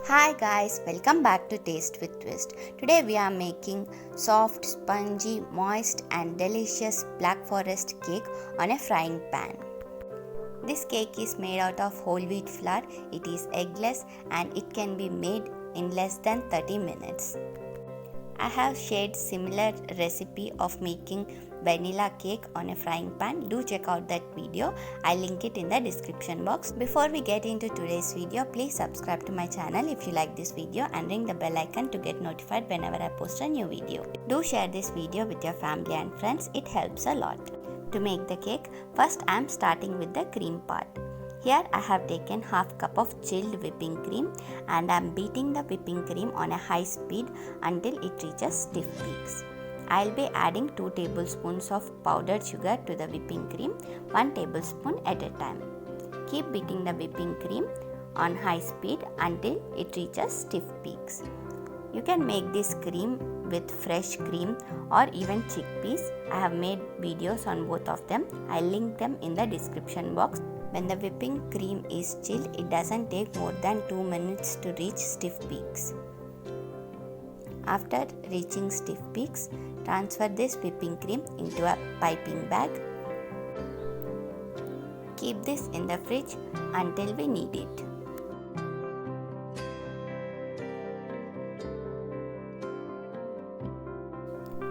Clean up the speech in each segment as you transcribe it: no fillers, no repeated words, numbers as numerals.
Hi guys, welcome back to Taste with Twist. Today we are making soft, spongy, moist and delicious Black Forest cake on a frying pan. This cake is made out of whole wheat flour, it is eggless and it can be made in less than 30 minutes. I have shared similar recipe of making vanilla cake on a frying pan. Do check out that video. I'll link it in the description box. Before we get into today's video, please subscribe to my channel if you like this video and ring the bell icon to get notified whenever I post a new video. Do share this video with your family and friends. It helps a lot. To make the cake, first I am starting with the cream part. Here I have taken half cup of chilled whipping cream and I am beating the whipping cream on a high speed until it reaches stiff peaks. I will be adding 2 tablespoons of powdered sugar to the whipping cream, 1 tablespoon at a time. Keep beating the whipping cream on high speed until it reaches stiff peaks. You can make this cream with fresh cream or even chickpeas. I have made videos on both of them. I'll link them in the description box. When the whipping cream is chilled, it doesn't take more than 2 minutes to reach stiff peaks. After reaching stiff peaks, transfer this whipping cream into a piping bag. Keep this in the fridge until we need it.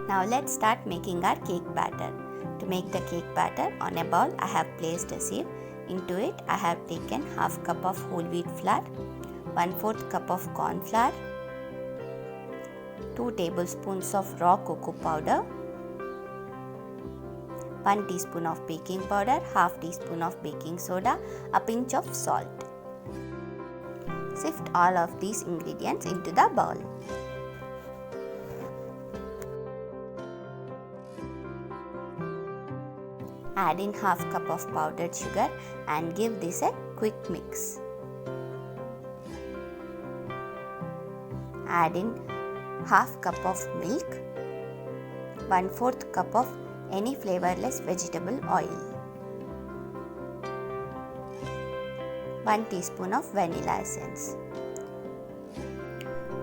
Now let's start making our cake batter. To make the cake batter, on a bowl I have placed a sieve. Into it I have taken half cup of whole wheat flour, 1/4 cup of corn flour, 2 tablespoons of raw cocoa powder, 1 teaspoon of baking powder, half teaspoon of baking soda, a pinch of salt. Sift all of these ingredients into the bowl. Add in half cup of powdered sugar and give this a quick mix. Add in half cup of milk, 1/4 cup of any flavorless vegetable oil, 1 teaspoon of vanilla essence.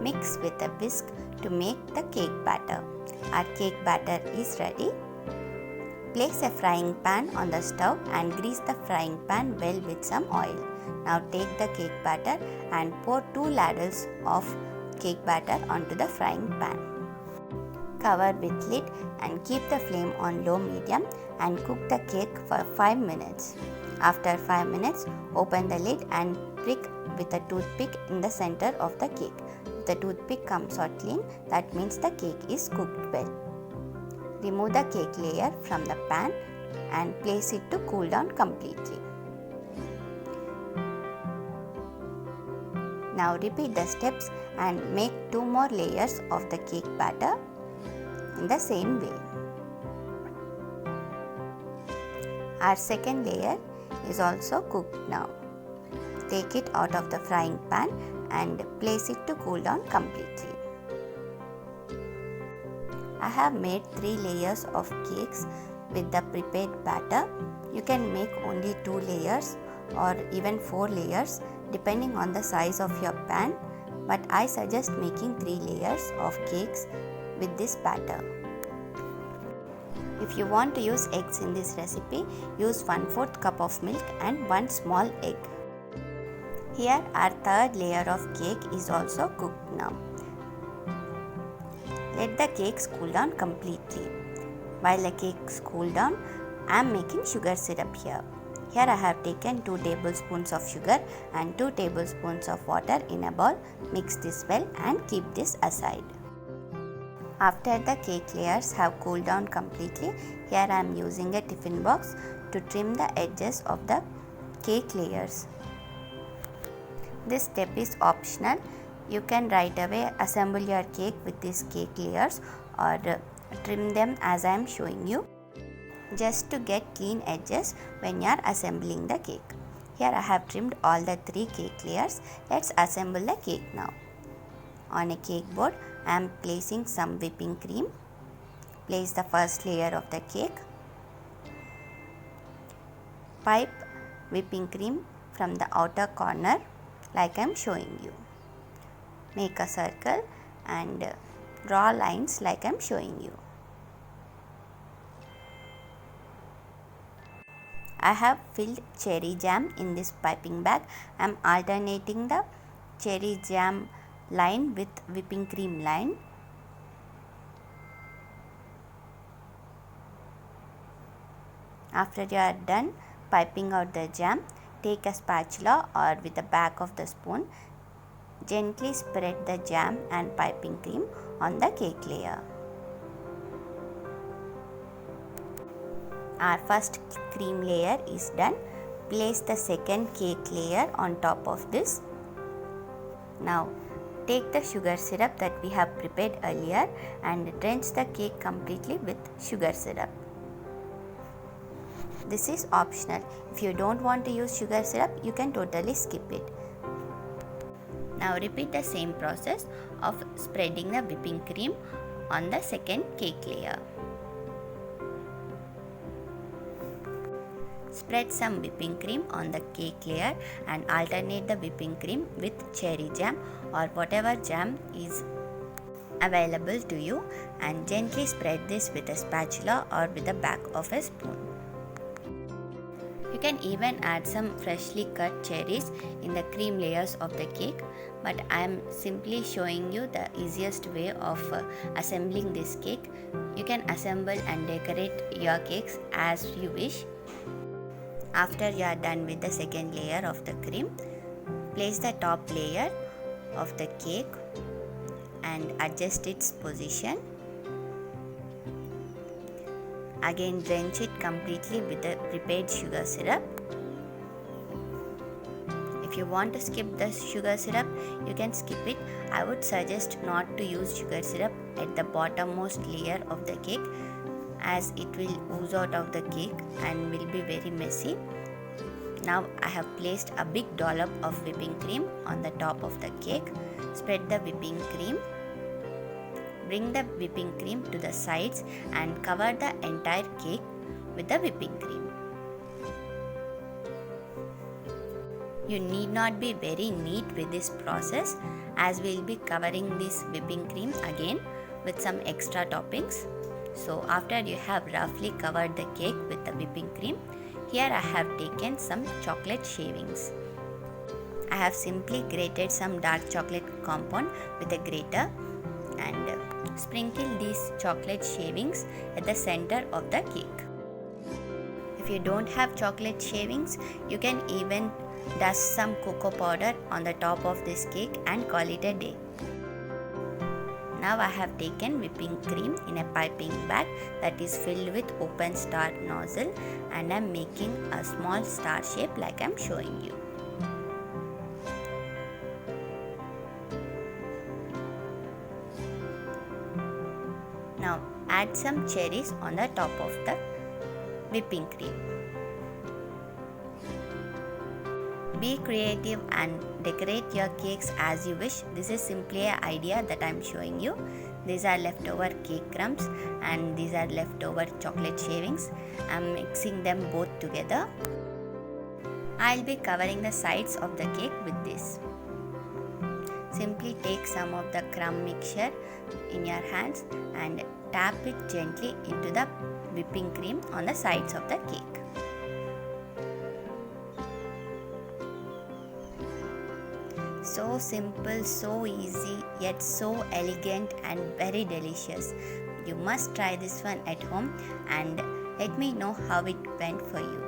Mix with a whisk to make the cake batter. Our cake batter is ready. Place a frying pan on the stove and grease the frying pan well with some oil. Now take the cake batter and pour 2 ladles of cake batter onto the frying pan. Cover with lid and keep the flame on low medium and cook the cake for 5 minutes. After 5 minutes, open the lid and prick with a toothpick in the center of the cake. If the toothpick comes out clean, that means the cake is cooked well. Remove the cake layer from the pan and place it to cool down completely. Now repeat the steps and make 2 more layers of the cake batter in the same way. Our second layer is also cooked now. Take it out of the frying pan and place it to cool down completely. I have made 3 layers of cakes with the prepared batter. You can make only 2 layers or even 4 layers depending on the size of your pan, but I suggest making 3 layers of cakes with this batter. If you want to use eggs in this recipe, use 1/4 cup of milk and 1 small egg. Here our third layer of cake is also cooked now. Let the cakes cool down completely. While the cakes cool down, I am making sugar syrup here. Here I have taken 2 tablespoons of sugar and 2 tablespoons of water in a bowl. Mix this well and keep this aside. After the cake layers have cooled down completely, here I am using a tiffin box to trim the edges of the cake layers. This step is optional. You can right away assemble your cake with these cake layers or trim them as I am showing you, just to get clean edges when you are assembling the cake. Here I have trimmed all the 3 cake layers. Let's assemble the cake now. On a cake board, I am placing some whipping cream. Place the first layer of the cake. Pipe whipping cream from the outer corner like I am showing you. make a circle and draw lines like I am showing you. I have filled cherry jam in this piping bag. I am alternating the cherry jam line with whipping cream line. After you are done piping out the jam, take a spatula or with the back of the spoon, gently spread the jam and piping cream on the cake layer. Our first cream layer is done. Place the second cake layer on top of this. Now take the sugar syrup that we have prepared earlier and drench the cake completely with sugar syrup. This is optional. If you don't want to use sugar syrup, you can totally skip it. Now repeat the same process of spreading the whipping cream on the second cake layer. Spread some whipping cream on the cake layer and alternate the whipping cream with cherry jam or whatever jam is available to you, and gently spread this with a spatula or with the back of a spoon. You can even add some freshly cut cherries in the cream layers of the cake, but I am simply showing you the easiest way of assembling this cake. You can assemble and decorate your cakes as you wish. After you are done with the second layer of the cream, place the top layer of the cake and adjust its position. Again drench it completely with the prepared sugar syrup. If you want to skip the sugar syrup, you can skip it. I would suggest not to use sugar syrup at the bottommost layer of the cake, as it will ooze out of the cake and will be very messy. Now I have placed a big dollop of whipping cream on the top of the cake. Spread the whipping cream. Bring the whipping cream to the sides and cover the entire cake with the whipping cream. You need not be very neat with this process, as we will be covering this whipping cream again with some extra toppings. So after you have roughly covered the cake with the whipping cream, here I have taken some chocolate shavings. I have simply grated some dark chocolate compound with a grater and sprinkle these chocolate shavings at the center of the cake. If you don't have chocolate shavings, you can even dust some cocoa powder on the top of this cake and call it a day. Now I have taken whipping cream in a piping bag that is filled with open star nozzle, and I am making a small star shape like I am showing you. Now add some cherries on the top of the whipping cream. Be creative and decorate your cakes as you wish. This is simply an idea that I am showing you. These are leftover cake crumbs and these are leftover chocolate shavings. I am mixing them both together. I will be covering the sides of the cake with this. Simply take some of the crumb mixture in your hands and tap it gently into the whipping cream on the sides of the cake. So simple, so easy, yet so elegant and very delicious. You must try this one at home and let me know how it went for you.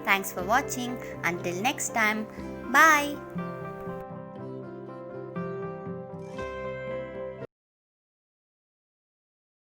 Thanks for watching. Until next time, bye.